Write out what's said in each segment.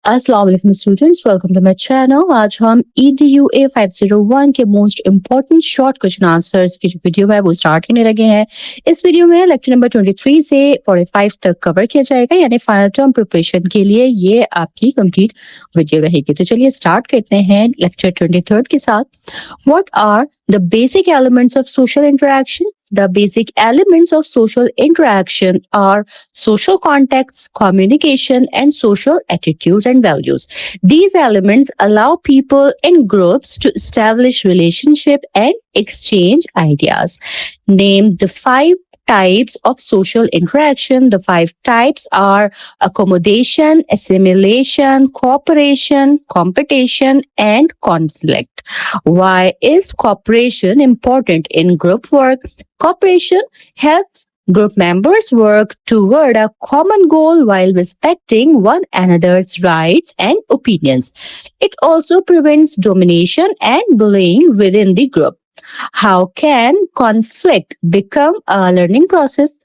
अस्सलाम वालेकुम students, welcome to my channel. आज हम EDUA 501 के most important short question answers की जो वीडियो है वो स्टार्ट करने लगे हैं। इस वीडियो में लेक्चर नंबर 23 से 45 तक कवर किया जाएगा, यानी फाइनल टर्म प्रिपरेशन के लिए ये आपकी कंप्लीट वीडियो रहेगी। तो चलिए स्टार्ट करते हैं लेक्चर 23 के साथ। What are the basic elements of social interaction? The basic elements of social interaction are social contexts, communication, and social attitudes and values. These elements allow people in groups to establish relationship and exchange ideas. Name the five types of social interaction. The five types are accommodation, assimilation, cooperation, competition, and conflict. Why is cooperation important in group work? Cooperation helps group members work toward a common goal while respecting one another's rights and opinions. It also prevents domination and bullying within the group. How can conflict become a learning process?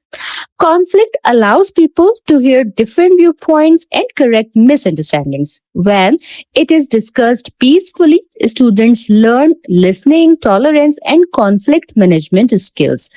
Conflict allows people to hear different viewpoints and correct misunderstandings. When it is discussed peacefully, students learn listening, tolerance, and conflict management skills.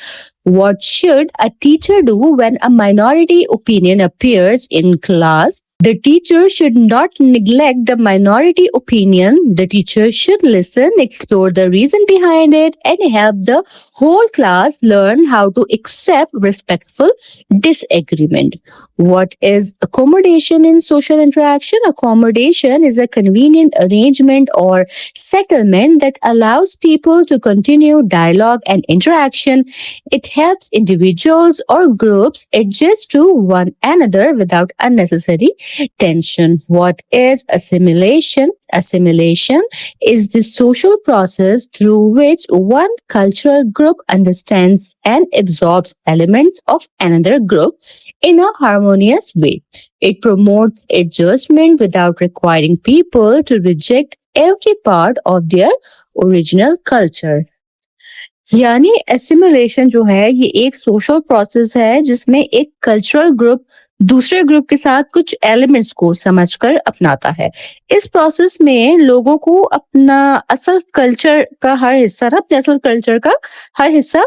What should a teacher do when a minority opinion appears in class? The teacher should not neglect the minority opinion. The teacher should listen, explore the reason behind it, and help the whole class learn how to accept respectful disagreement. What is accommodation in social interaction? Accommodation is a convenient arrangement or settlement that allows people to continue dialogue and interaction. It helps individuals or groups adjust to one another without unnecessary tension. What is assimilation? Assimilation is the social process through which one cultural group understands and absorbs elements of another group in a harmonious way. It promotes adjustment without requiring people to reject every part of their original culture. यानी assimilation जो है ये एक social process है जिसमें एक cultural group दूसरे group के साथ कुछ एलिमेंट्स को समझकर अपनाता है। इस प्रोसेस में लोगों को अपना असल कल्चर का हर हिस्सा ना अपने असल कल्चर का हर हिस्सा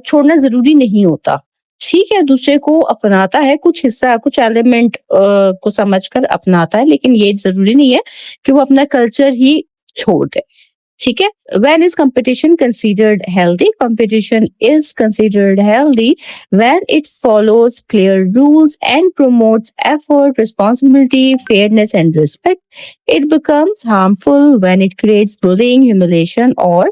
छोड़ना जरूरी नहीं होता। ठीक है, दूसरे को अपनाता है, कुछ हिस्सा कुछ एलिमेंट को समझकर अपनाता है, लेकिन ये जरूरी नहीं है कि वो अपना कल्चर ही छोड़ दे। ठीक है, when is competition considered healthy? Competition is considered healthy when it follows clear rules and promotes effort, responsibility, fairness, and respect. It becomes harmful when it creates bullying, humiliation, or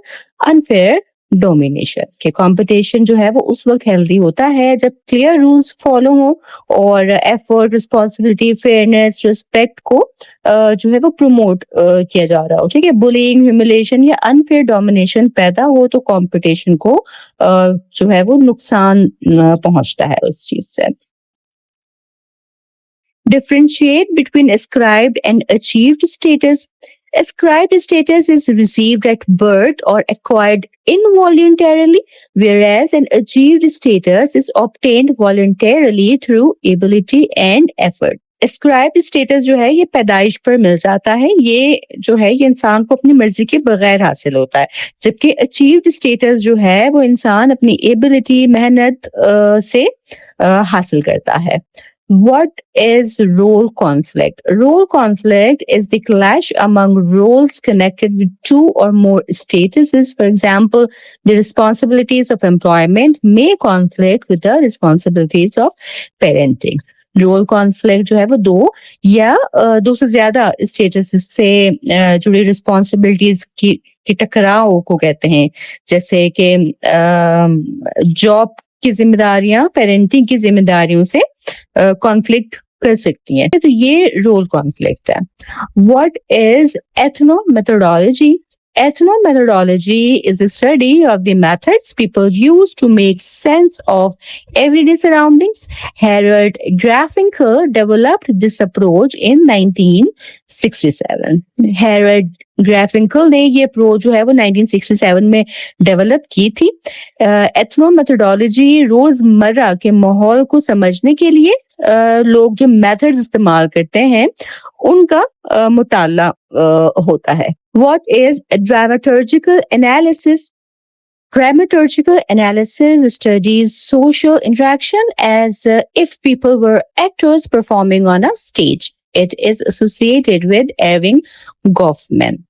unfair domination के। Competition जो है वो उस वक्त healthy होता है जब clear rules follow हो और एफर्ट, रिस्पॉन्सिबिलिटी, फेयरनेस, रिस्पेक्ट को जो है वो प्रमोट किया जा रहा हो। ठीक है, बुलिंग, ह्यूमिलेशन या अनफेयर डोमिनेशन पैदा हो तो कंपटीशन को जो है वो नुकसान पहुंचता है उस चीज से। Differentiate between ascribed and achieved status. Ascribed status is received at birth or acquired involuntarily, whereas an achieved status is obtained voluntarily through ability and effort. Ascribed status जो है ये पैदाइश पर मिल जाता है, ये जो है ये इंसान को अपनी मर्जी के बगैर हासिल होता है, जबकि अचीव्ड स्टेटस जो है वो इंसान अपनी एबिलिटी, मेहनत से हासिल करता है। What is role conflict? Role conflict is the clash among roles connected with two or more statuses. For example, the responsibilities of employment may conflict with the responsibilities of parenting. Role conflict जो है वो दो या दो से ज्यादा status से जुड़ी रिस्पॉन्सिबिलिटीज की टकराव को कहते हैं, जैसे कि जॉब की जिम्मेदारियां पेरेंटिंग की जिम्मेदारियों से कॉन्फ्लिक्ट कर सकती हैं, तो ये रोल कॉन्फ्लिक्ट है। What is ethno methodology? Ethnomethodology is the study of the methods people use to make sense of everyday surroundings. Harold Garfinkel developed this approach in 1967. Harold ग्राफिंकल ने ये अप्रोच जो है वो 1967 में डेवलप की थी। एथनोमेथोडोलॉजी रोजमर्रा के माहौल को समझने के लिए लोग जो मेथड्स इस्तेमाल करते हैं उनका मुताला होता है. What is dramaturgical analysis? Dramaturgical analysis studies social interaction as if people were actors performing on a stage. It is associated with Erving Goffman.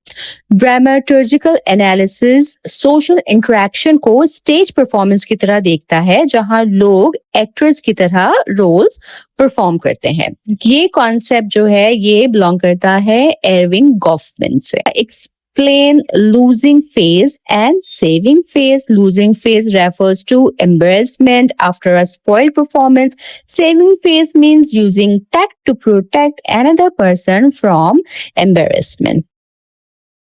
Dramaturgical analysis social interaction को स्टेज परफॉर्मेंस की तरह देखता है, जहां लोग एक्टर्स की तरह roles perform करते हैं. ये कॉन्सेप्ट जो है ये बिलोंग करता है एरविंग गॉफमैन से. Explain losing phase and saving phase. Losing phase refers to embarrassment after a spoiled performance. Saving phase means using tact to protect another person from embarrassment.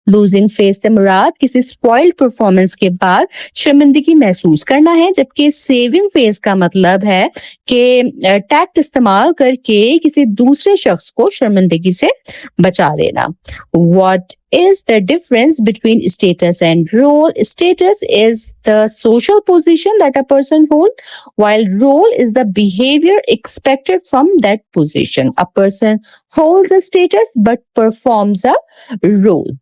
Losing face से मुराद किसी spoiled performance के बाद शर्मिंदगी महसूस करना है, जबकि सेविंग फेस का मतलब है कि टैक्ट इस्तेमाल करके किसी दूसरे शख्स को शर्मिंदगी से बचा लेना. What is the difference between status and role? Status is the social position that a person holds, while role is the behavior expected from that position. A person holds a status but performs a role.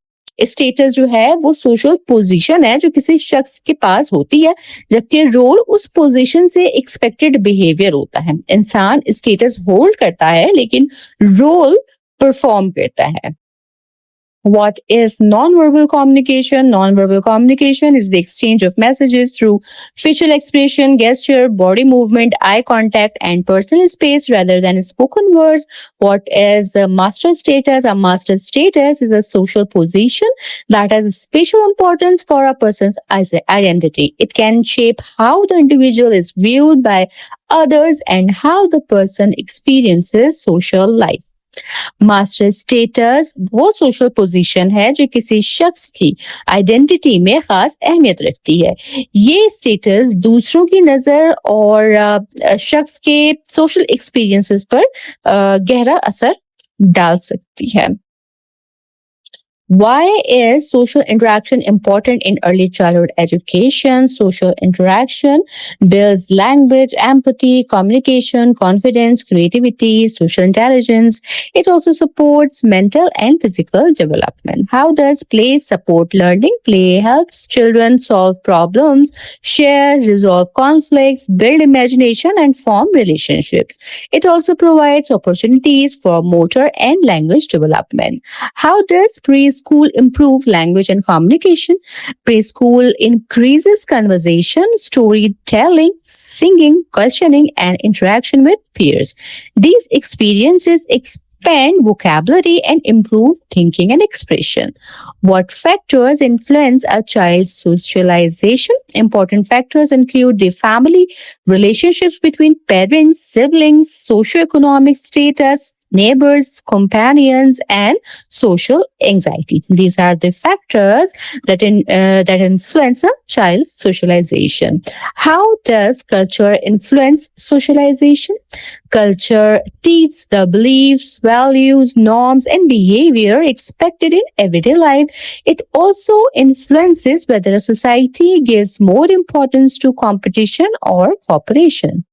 Status जो है वो social position है जो किसी शख्स के पास होती है, जबकि रोल उस पोजीशन से एक्सपेक्टेड बिहेवियर होता है. इंसान स्टेटस होल्ड करता है लेकिन रोल परफॉर्म करता है. What is non-verbal communication? Non-verbal communication is the exchange of messages through facial expression, gesture, body movement, eye contact, and personal space rather than spoken words. What is a master status? A master status is a social position that has special importance for a person's identity. It can shape how the individual is viewed by others and how the person experiences social life. Master status वो social position है जो किसी शख्स की identity में खास अहमियत रखती है. ये स्टेटस दूसरों की नजर और शख्स के सोशल एक्सपीरियंसेस पर गहरा असर डाल सकती है. Why is social interaction important in early childhood education? Social interaction builds language, empathy, communication, confidence, creativity, social intelligence. It also supports mental and physical development. How does play support learning? Play helps children solve problems, share, resolve conflicts, build imagination, and form relationships. It also provides opportunities for motor and language development. How does preschool improve language and communication? Preschool increases conversation, storytelling, singing, questioning, and interaction with peers. These experiences expand vocabulary and improve thinking and expression. What factors influence a child's socialization? Important factors include the family, relationships between parents, siblings, socioeconomic status, neighbors, companions, and social anxiety. These are the factors that influence a child's socialization. How does culture influence socialization? Culture teaches the beliefs, values, norms, and behavior expected in everyday life. It also influences whether a society gives more importance to competition or cooperation.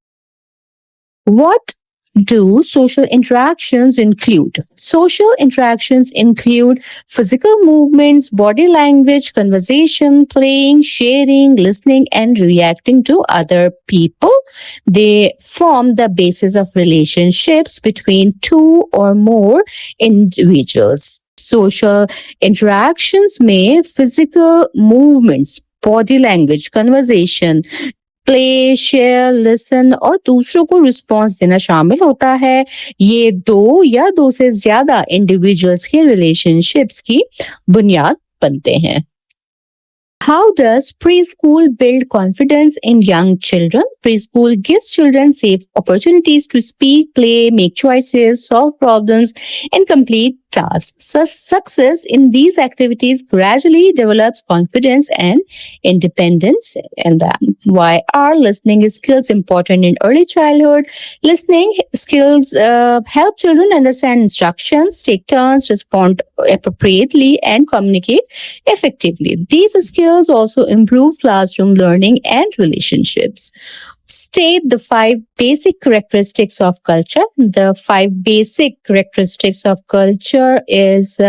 What do social interactions include? Social interactions include physical movements, body language, conversation, playing, sharing, listening, and reacting to other people. They form the basis of relationships between two or more individuals. Social interactions में physical movements, body language, conversation, play, share, listen और दूसरों को response देना शामिल होता है. ये दो या दो से ज्यादा इंडिविजुअल्स के रिलेशनशिप्स की बुनियाद बनते हैं. How does preschool build confidence in young children? Preschool gives children safe opportunities to speak, play, make choices, solve problems, and complete tasks. Success in these activities gradually develops confidence and independence in them. Why are listening skills important in early childhood? Listening skills help children understand instructions, take turns, respond appropriately, and communicate effectively. These skills also improve classroom learning and relationships. state the 5 basic characteristics of culture. The 5 basic characteristics of culture is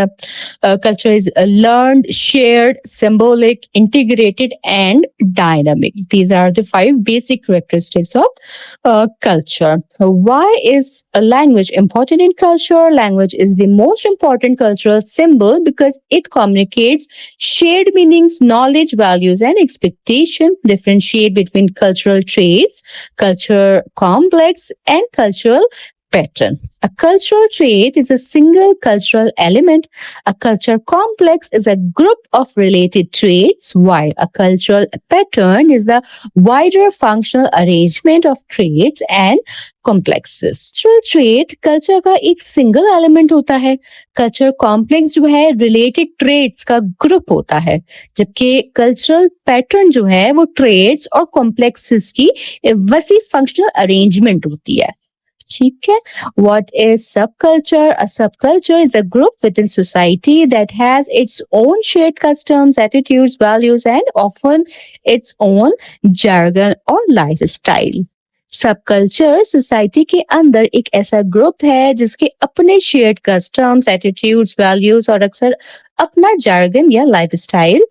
learned, shared, symbolic, integrated, and dynamic. These are the 5 basic characteristics of culture. Why is a language important in culture? Language is the most important cultural symbol because it communicates shared meanings, knowledge, values, and expectation. Differentiate between cultural traits, culture complex, and cultural pattern. A cultural trait is a single cultural element. A culture complex is a group of related traits, while a cultural pattern is the wider functional arrangement of traits and complexes. Cultural trait culture का एक single element होता है. Culture complex जो है related traits का group होता है, जबकि कल्चरल पैटर्न जो है वो ट्रेट्स और कॉम्प्लेक्सेस की वसी फंक्शनल अरेंजमेंट होती है. ठीक है. What is subculture? A subculture is a group within society that has its own shared customs, attitudes, values, and often its own jargon or lifestyle. Subculture society के अंदर एक ऐसा ग्रुप है जिसके अपने शेयर्ड कस्टम्स, एटीट्यूड्स, वैल्यूज और अक्सर अपना जार्गन या लाइफस्टाइल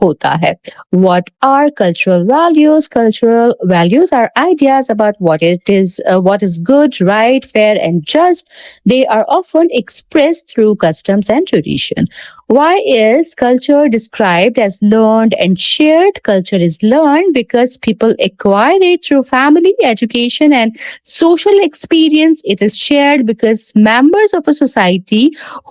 होता है. What are cultural values? Cultural values are ideas about what is good, right, fair, and just. They are often expressed through customs and tradition. Why is culture described as learned and shared? Culture is learned because people acquire it through family, education, and social experience. It is shared because members of a society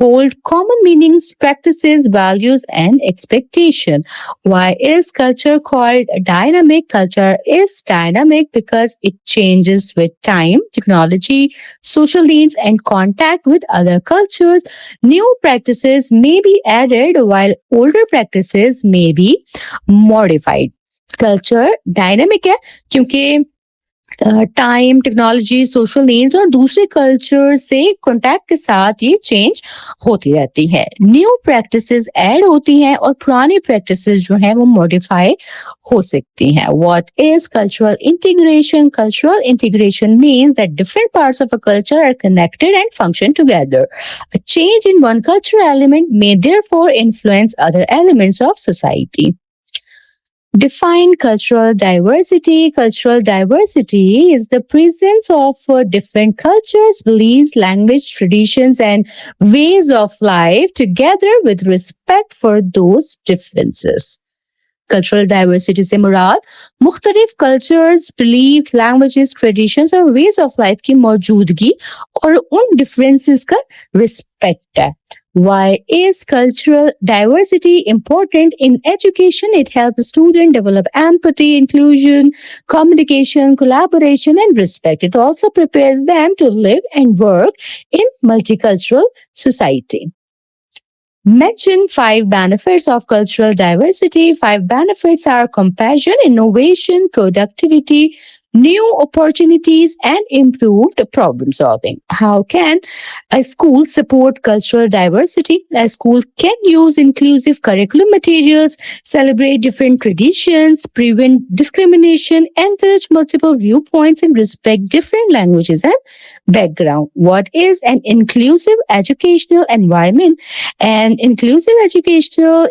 hold common meanings, practices, values, and expectation. Why is culture called dynamic? Culture is dynamic because it changes with time, technology, social needs, and contact with other cultures. New practices may be added while older practices may be modified. Culture dynamic है क्योंकि time, technology, social needs और दूसरे culture से contact के साथ ये change होती रहती है. न्यू प्रैक्टिसेस ऐड होती हैं और पुरानी प्रैक्टिसेस जो हैं वो मॉडिफाई हो सकती हैं. What is cultural integration? Cultural integration means that different parts of a culture are connected and function together. A change in one cultural element may therefore influence other elements of society. Define cultural diversity. Cultural diversity is the presence of different cultures, beliefs, language, traditions, and ways of life together with respect for those differences. Cultural diversity से मुराद मुख्तलिफ cultures, belief, languages, traditions और ways of life की मौजूदगी और उन differences का respect है. Why is cultural diversity important in education? It helps students develop empathy, inclusion, communication, collaboration, and respect. It also prepares them to live and work in multicultural society. Mention 5 benefits of cultural diversity. 5 benefits are compassion, innovation, productivity, new opportunities, and improved problem solving. How can a school support cultural diversity? A school can use inclusive curriculum materials, celebrate different traditions, prevent discrimination, encourage multiple viewpoints, and respect different languages and background. What is an inclusive educational environment? An inclusive educational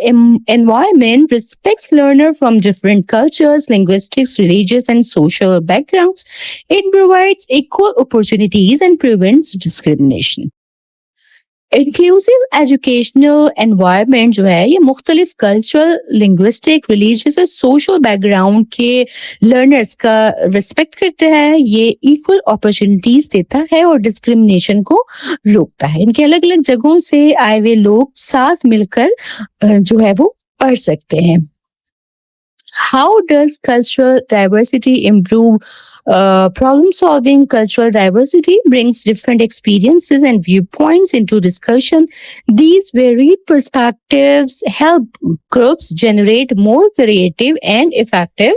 environment respects learners from different cultures, linguistics, religious, and social backgrounds. It provides equal opportunities and prevents discrimination. Inclusive educational environment जो है ये मुख्तलिफ cultural, linguistic, religious और social background के learners का respect करता है. ये इक्वल अपॉर्चुनिटीज देता है और डिस्क्रिमिनेशन को रोकता है. इनके अलग अलग जगहों से आए हुए लोग साथ मिलकर जो है वो पढ़ सकते हैं. How does cultural diversity improve problem solving? Cultural diversity brings different experiences and viewpoints into discussion. These varied perspectives help groups generate more creative and effective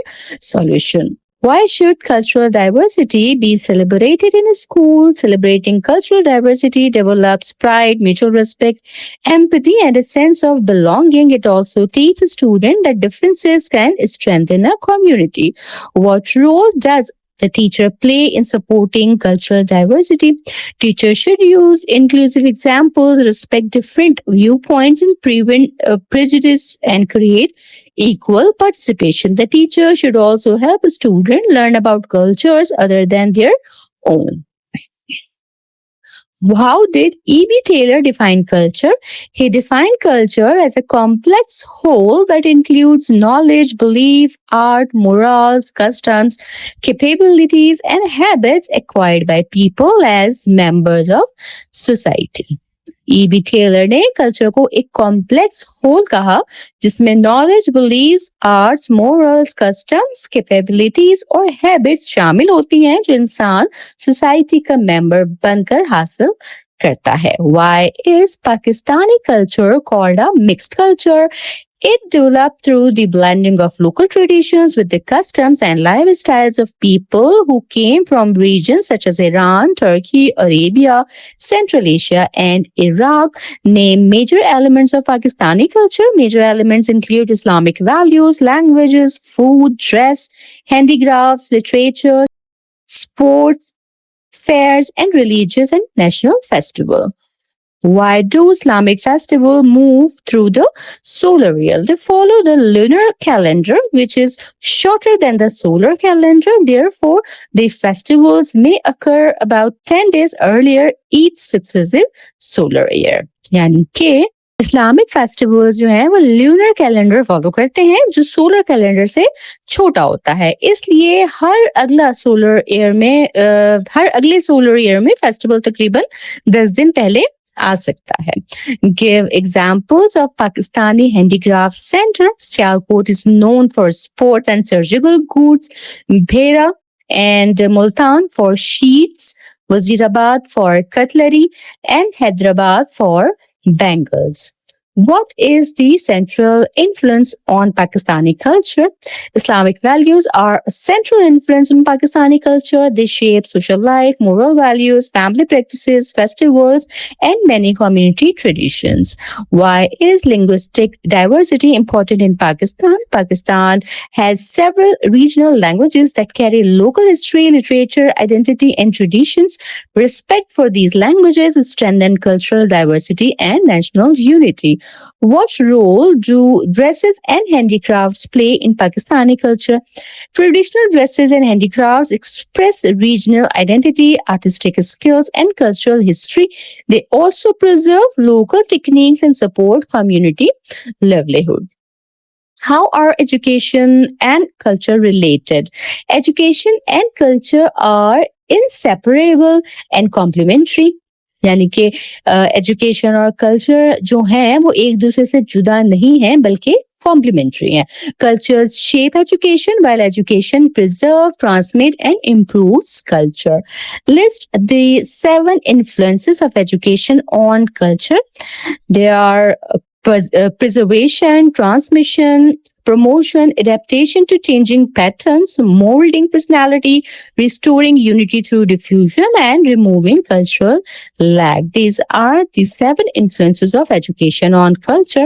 solutions. Why should cultural diversity be celebrated in a school? Celebrating cultural diversity develops pride, mutual respect, empathy, and a sense of belonging. It also teaches students that differences can strengthen a community. What role does the teacher play in supporting cultural diversity? Teachers should use inclusive examples, respect different viewpoints, and prevent prejudice and create equal participation. The teacher should also help a student learn about cultures other than their own. How did E.B. Taylor define culture? He defined culture as a complex whole that includes knowledge, belief, art, morals, customs, capabilities, and habits acquired by people as members of society. E.B. Tylor ने culture को एक complex whole कहा जिसमें knowledge, beliefs, arts, morals, customs, capabilities और habits शामिल होती हैं जो इंसान सोसाइटी का मेंबर बनकर हासिल करता है. Why is Pakistani culture called a mixed culture? It developed through the blending of local traditions with the customs and lifestyles of people who came from regions such as Iran, Turkey, Arabia, Central Asia, and Iraq. Name major elements of Pakistani culture. Major elements include Islamic values, languages, food, dress, handicrafts, literature, sports, fairs, and religious and national festivals. Why do Islamic festivals move through the solar year? They follow the lunar calendar, which is shorter than the solar calendar. Therefore, the festivals may occur about 10 days earlier each successive solar year. यानी कि Islamic festivals जो हैं वो lunar calendar follow करते हैं जो solar calendar से छोटा होता है. इसलिए हर अगले सोलर ईयर में फेस्टिवल तकरीबन 10 दिन पहले आ सकता है. Give examples of Pakistani handicraft center. Sialkot is known for sports and surgical goods. Bhera and Multan for sheets. Wazirabad for cutlery and Hyderabad for bangles. What is the central influence on Pakistani culture? Islamic values are a central influence on Pakistani culture. They shape social life, moral values, family practices, festivals, and many community traditions. Why is linguistic diversity important in Pakistan? Pakistan has several regional languages that carry local history, literature, identity, and traditions. Respect for these languages strengthens cultural diversity and national unity. What role do dresses and handicrafts play in Pakistani culture? Traditional dresses and handicrafts express regional identity, artistic skills, and cultural history. They also preserve local techniques and support community livelihood. How are education and culture related? Education and culture are inseparable and complementary. यानी कि education और culture जो है वो एक दूसरे से जुदा नहीं है बल्कि कॉम्प्लीमेंट्री है. Cultures shape education while education preserve, transmit and improves culture. List the 7 influences of education on culture. They are preservation, transmission, promotion, adaptation to changing patterns, molding personality, restoring unity through diffusion, and removing cultural lag. These are the 7 influences of education on culture.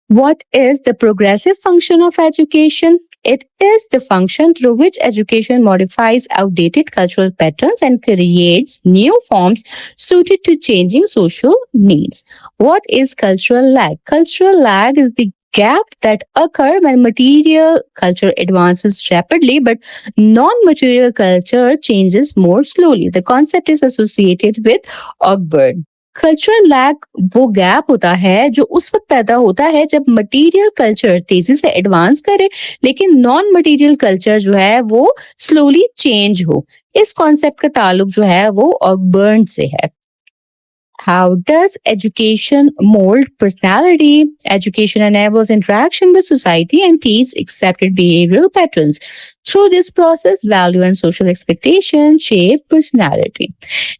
What is the progressive function of education? It is the function through which education modifies outdated cultural patterns and creates new forms suited to changing social needs. What is cultural lag? Cultural lag is the gap that occurs when material culture advances rapidly but non-material culture changes more slowly. The concept is associated with Ogburn. Cultural lag वो gap होता है जो उस वक्त पैदा होता है जब मटेरियल कल्चर तेजी से एडवांस करे लेकिन नॉन मटेरियल कल्चर जो है वो स्लोली चेंज हो. इस कॉन्सेप्ट का ताल्लुक जो है वो ऑगबर्न से है. How does education mold personality? Education enables interaction with society and teaches accepted behavioral patterns. Through this process, value and social expectations shape personality.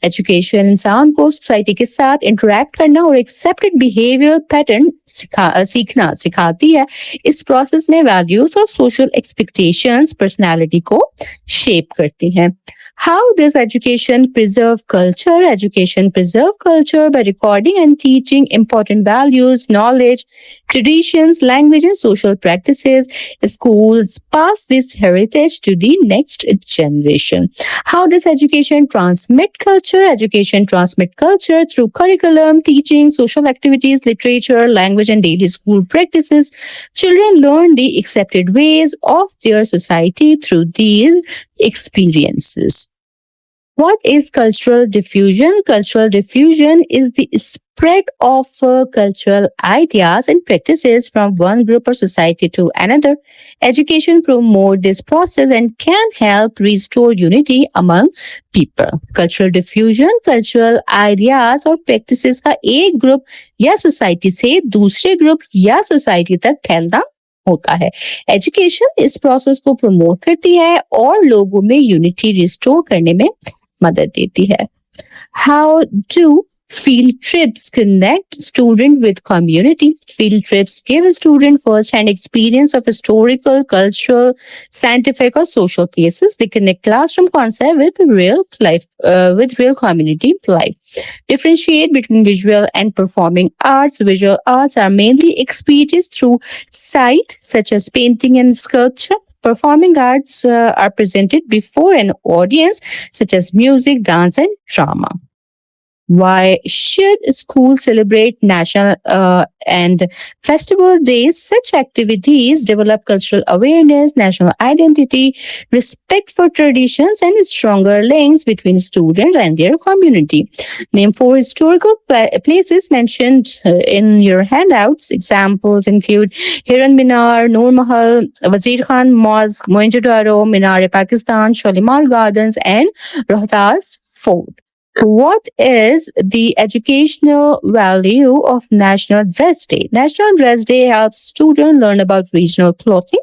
Education इंसान को सोसाइटी के साथ इंटरेक्ट करना और एक्सेप्टेड बिहेवियरल पैटर्न सीखना सिखाती है. इस प्रोसेस में वैल्यूज और सोशल एक्सपेक्टेशंस पर्सनालिटी को शेप करती हैं. How does education preserve culture? Education preserve culture by recording and teaching important values, knowledge, traditions, language, and social practices. Schools pass this heritage to the next generation. How does education transmit culture? Education transmit culture through curriculum, teaching, social activities, literature, language, and daily school practices. Children learn the accepted ways of their society through these experiences. What is cultural diffusion? Cultural diffusion is the spread of cultural ideas and practices from one group or society to another. Education promotes this process and can help restore unity among people. Cultural diffusion, cultural ideas और practices का एक group या society से दूसरे group या society तक फैलना होता है. एजुकेशन इस प्रोसेस को प्रमोट करती है और लोगों में यूनिटी रिस्टोर करने में मदद देती है. How do field trips connect student with community? Field trips give a student first-hand experience of historical, cultural, scientific, or social cases. They connect classroom concept with real life, with real community life. Differentiate between visual and performing arts. Visual arts are mainly experienced through sight, such as painting and sculpture. Performing arts are presented before an audience, such as music, dance, and drama. Why should schools celebrate national and festival days? Such activities develop cultural awareness, national identity, respect for traditions, and stronger links between students and their community. Name 4 historical places mentioned in your handouts. Examples include Hiran Minar, Noor Mahal, Wazir Khan Mosque, Mohenjo-daro, Minar-e-Pakistan, Shalimar Gardens, and Rohtas Fort. What is the educational value of National Dress Day? National Dress Day helps students learn about regional clothing,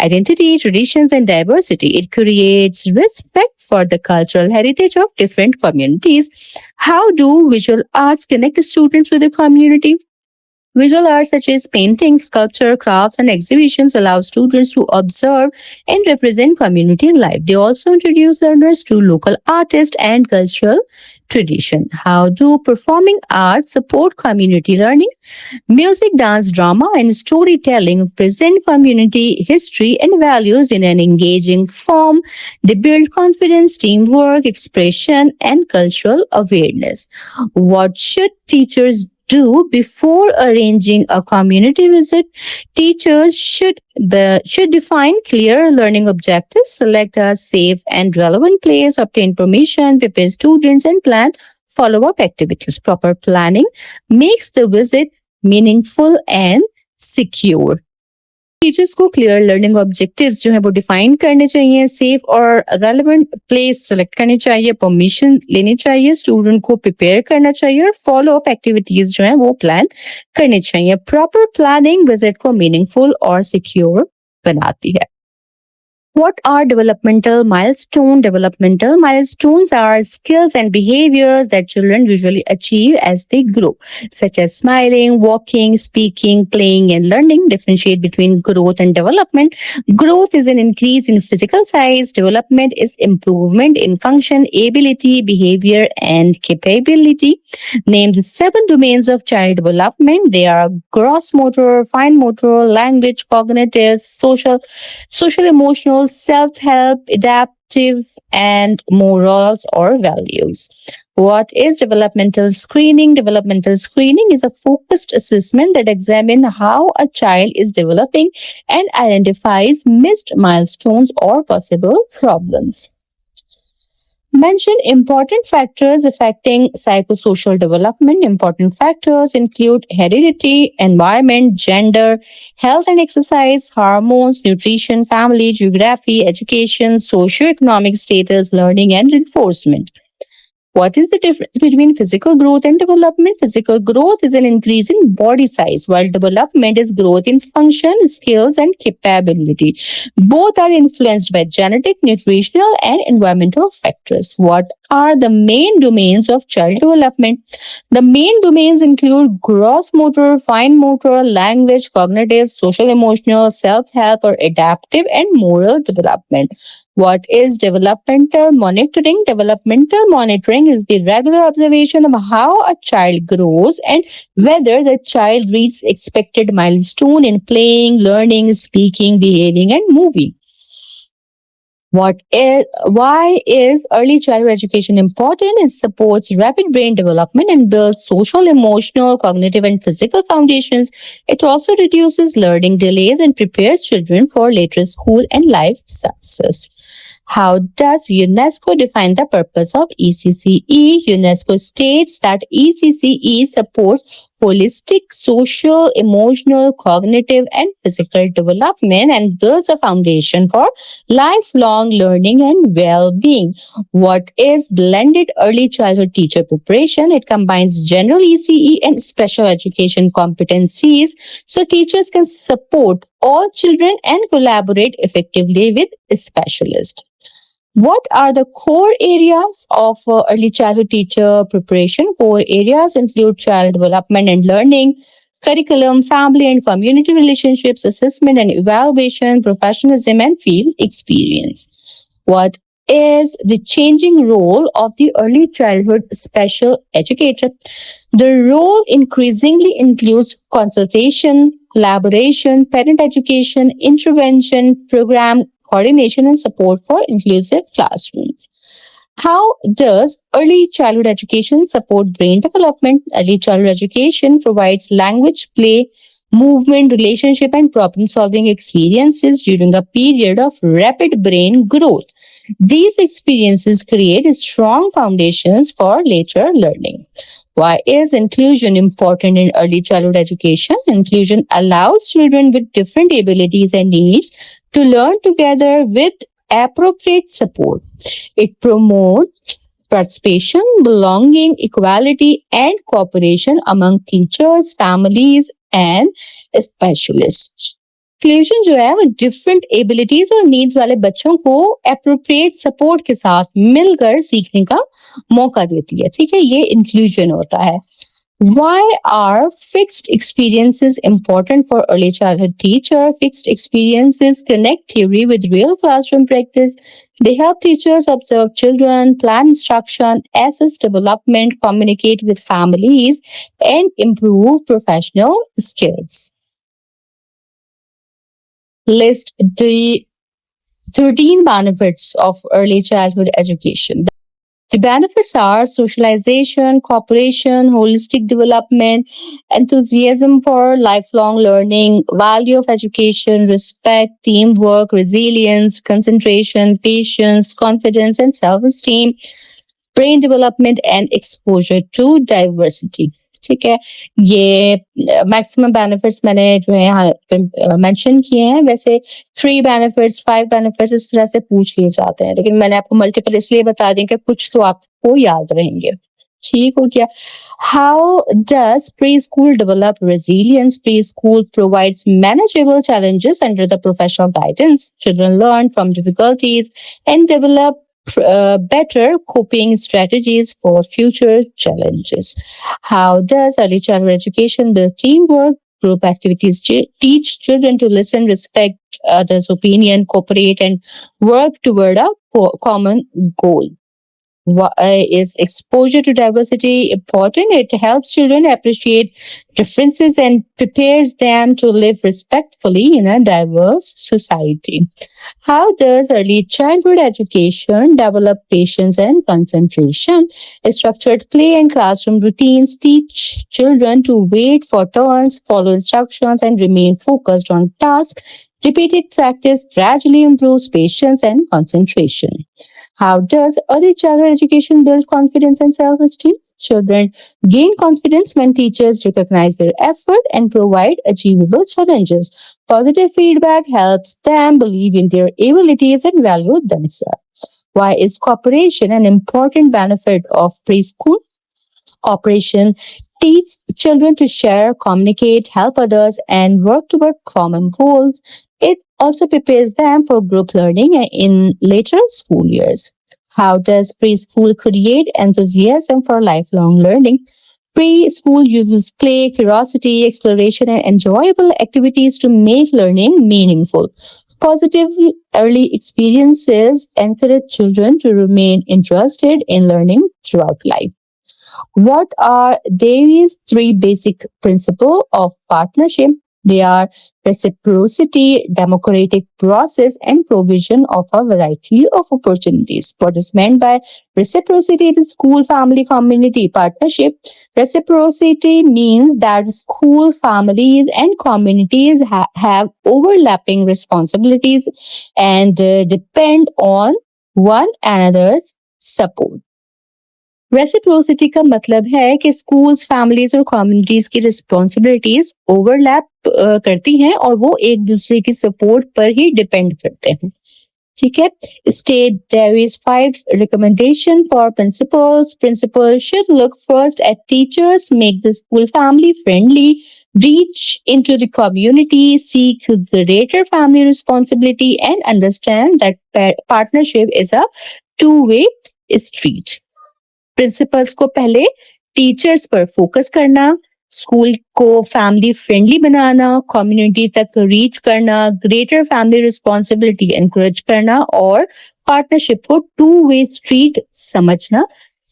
identity, traditions, and diversity. It creates respect for the cultural heritage of different communities. How do visual arts connect students with the community? Visual arts such as painting, sculpture, crafts, and exhibitions allow students to observe and represent community life. They also introduce learners to local artists and cultural tradition. How do performing arts support community learning? Music, dance, drama, and storytelling present community history and values in an engaging form. They build confidence, teamwork, expression, and cultural awareness. What should teachers do before arranging a community visit? Teachers should define clear learning objectives, select a safe and relevant place, obtain permission, prepare students, and plan follow-up activities. Proper planning makes the visit meaningful and secure. Teachers को clear learning objectives जो है वो define करने चाहिए, safe और relevant place select करनी चाहिए, permission लेनी चाहिए, स्टूडेंट को प्रिपेयर करना चाहिए और फॉलो अप एक्टिविटीज जो है वो प्लान करनी चाहिए. प्रॉपर प्लानिंग विजिट को मीनिंगफुल और सिक्योर बनाती है. What are developmental milestones? Developmental milestones are skills and behaviors that children usually achieve as they grow, such as smiling, walking, speaking, playing, and learning. Differentiate between growth and development. Growth is an increase in physical size. Development is improvement in function, ability, behavior, and capability. Name the 7 domains of child development. They are gross motor, fine motor, language, cognitive, social, emotional, self-help, adaptive, and morals or values. What is developmental screening? Developmental screening is a focused assessment that examines how a child is developing and identifies missed milestones or possible problems. Mention important factors affecting psychosocial development. Important factors include heredity, environment, gender, health and exercise, hormones, nutrition, family, geography, education, socioeconomic status, learning, and reinforcement. What is the difference between physical growth and development? Physical growth is an increase in body size, while development is growth in function, skills, and capability. Both are influenced by genetic, nutritional, and environmental factors. What are the main domains of child development? The main domains include gross motor, fine motor, language, cognitive, social emotional, self help, or adaptive and moral development. What is developmental monitoring? Developmental monitoring is the regular observation of how a child grows and whether the child reaches expected milestone in playing, learning, speaking, behaving, and moving. Why is early childhood education important? It supports rapid brain development and builds social, emotional, cognitive, and physical foundations. It also reduces learning delays and prepares children for later school and life success. How does UNESCO define the purpose of ECCE? UNESCO states that ECCE supports holistic social, emotional, cognitive, and physical development and builds a foundation for lifelong learning and well-being. What is blended early childhood teacher preparation? It combines general ECE and special education competencies so teachers can support all children and collaborate effectively with specialists. What are the core areas of early childhood teacher preparation? Core areas include child development and learning, curriculum, family and community relationships, assessment and evaluation, professionalism, and field experience. What is the changing role of the early childhood special educator? The role increasingly includes consultation, collaboration, parent education, intervention, program coordination, and support for inclusive classrooms. How does early childhood education support brain development? Early childhood education provides language, play, movement, relationship, and problem solving experiences during a period of rapid brain growth. These experiences create strong foundations for later learning. Why is inclusion important in early childhood education? Inclusion allows children with different abilities and needs to learn together with appropriate support. It promotes participation, belonging, equality, and cooperation among teachers, families, and specialists. Inclusion जो है वो different abilities और needs वाले बच्चों को appropriate support के साथ मिलकर सीखने का मौका देती है. ठीक है, ये इंक्लूजन होता है. Why are fixed experiences important for early childhood teacher? Fixed experiences connect theory with real classroom practice. They help teachers observe children, plan instruction, assess development, communicate with families, and improve professional skills. List the 13 benefits of early childhood education. The benefits are socialization, cooperation, holistic development, enthusiasm for lifelong learning, value of education, respect, teamwork, resilience, concentration, patience, confidence, and self esteem, brain development, and exposure to diversity. ठीक है, ये maximum benefits मैंने जो है यहाँ mention किए हैं. वैसे 3 बेनिफिट्स 5 बेनिफिट्स इस तरह से पूछ लिए जाते हैं, लेकिन मैंने आपको मल्टीपल इसलिए बता दें कि कुछ तो आपको याद रहेंगे. ठीक हो गया. How does preschool develop resilience? Preschool provides manageable challenges under the professional guidance. Children learn from difficulties and develop better coping strategies for future challenges. How does early childhood education build teamwork? Group activities teach children to listen, respect others' opinion, cooperate, and work toward a common goal. Why is exposure to diversity important? It helps children appreciate differences and prepares them to live respectfully in a diverse society. How does early childhood education develop patience and concentration? Structured play and classroom routines teach children to wait for turns, follow instructions, and remain focused on tasks. Repeated practice gradually improves patience and concentration. How does early childhood education build confidence and self-esteem? Children gain confidence when teachers recognize their effort and provide achievable challenges. Positive feedback helps them believe in their abilities and value themselves. Why is cooperation an important benefit of preschool? Cooperation teaches children to share, communicate, help others, and work toward common goals. It also prepares them for group learning in later school years. How does preschool create enthusiasm for lifelong learning? Preschool uses play, curiosity, exploration, and enjoyable activities to make learning meaningful. Positive early experiences encourage children to remain interested in learning throughout life. What are Davies' three basic principles of partnership? They are reciprocity, democratic process, and provision of a variety of opportunities. What is meant by reciprocity in school, family, community partnership? Reciprocity means that school, families, and communities have overlapping responsibilities and depend on one another's support. Reciprocity का मतलब है कि schools, families और communities की responsibilities overlap करती हैं और वो एक दूसरे की सपोर्ट पर ही डिपेंड करते हैं. ठीक है. State Davies 5 recommendation for principals. Principals should look first at teachers, make the school family friendly, reach into the community, seek greater family responsibility, and understand that partnership is a two-way street. Principles को पहले teachers पर focus करना, school को family friendly बनाना, community तक reach करना, greater family responsibility encourage करना और partnership को टू वे स्ट्रीट समझना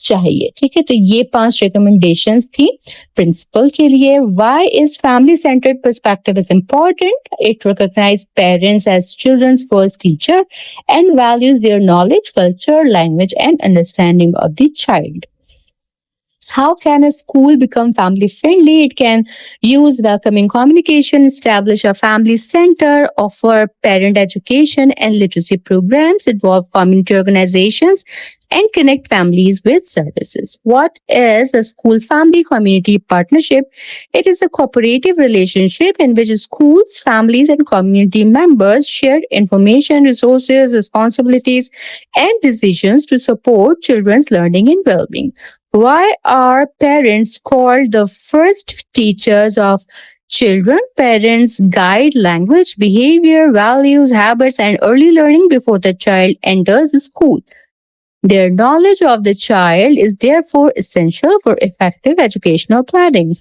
चाहिए. ठीक है. तो ये 5 रिकमेंडेशंस थी प्रिंसिपल के लिए. Why is family centred perspective is important? It recognise parents as childrens first teacher and values their knowledge, culture, language, and understanding of the child. How can a school become family friendly? It can use welcoming communication, establish a family center, offer parent education and literacy programs, involve community organizations, and connect families with services. What is a school family community partnership? It is a cooperative relationship in which schools, families, and community members share information, resources, responsibilities, and decisions to support children's learning and well-being. Why are parents called the first teachers of children? Parents guide language, behavior, values, habits, and early learning before the child enters school. Their knowledge of the child is therefore essential for effective educational planning.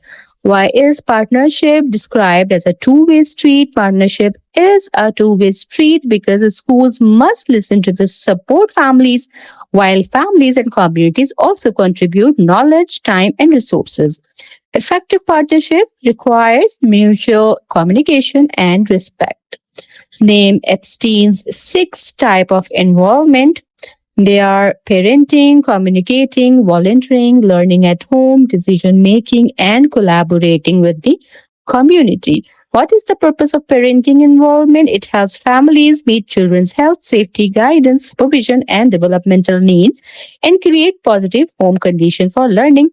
Why is partnership described as a two-way street? Partnership is a two-way street because the schools must listen to the support families, while families and communities also contribute knowledge, time, and resources. Effective partnership requires mutual communication and respect. Name Epstein's 6 types of involvement. They are parenting, communicating, volunteering, learning at home, decision making, and collaborating with the community. What is the purpose of parenting involvement? It helps families meet children's health, safety, guidance, supervision, and developmental needs and create positive home conditions for learning.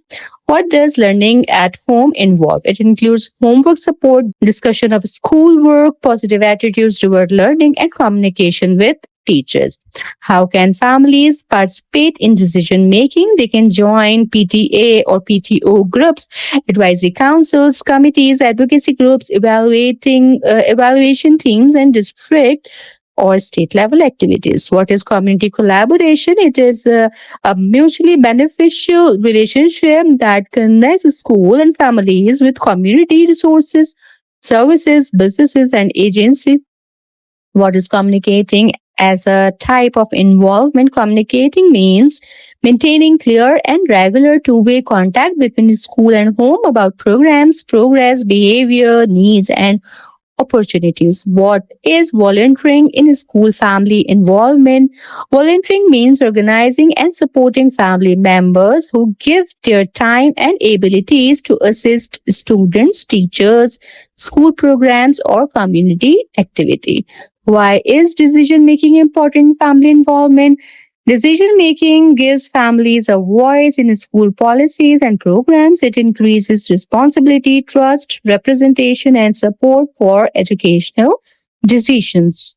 What does learning at home involve? It includes homework support, discussion of schoolwork, positive attitudes toward learning, and communication with teachers. How can families participate in decision making? They can join PTA or PTO groups, advisory councils, committees, advocacy groups, evaluation teams, and district or state level activities. What is community collaboration? It is a mutually beneficial relationship that connects school and families with community resources, services, businesses, and agencies. What is communicating? As a type of involvement, communicating means maintaining clear and regular two-way contact between school and home about programs, progress, behavior, needs, and opportunities. What is volunteering in school family involvement? Volunteering means organizing and supporting family members who give their time and abilities to assist students, teachers, school programs, or community activity. Why is decision making important in family involvement? Decision making gives families a voice in school policies and programs. It increases responsibility, trust, representation, and support for educational decisions.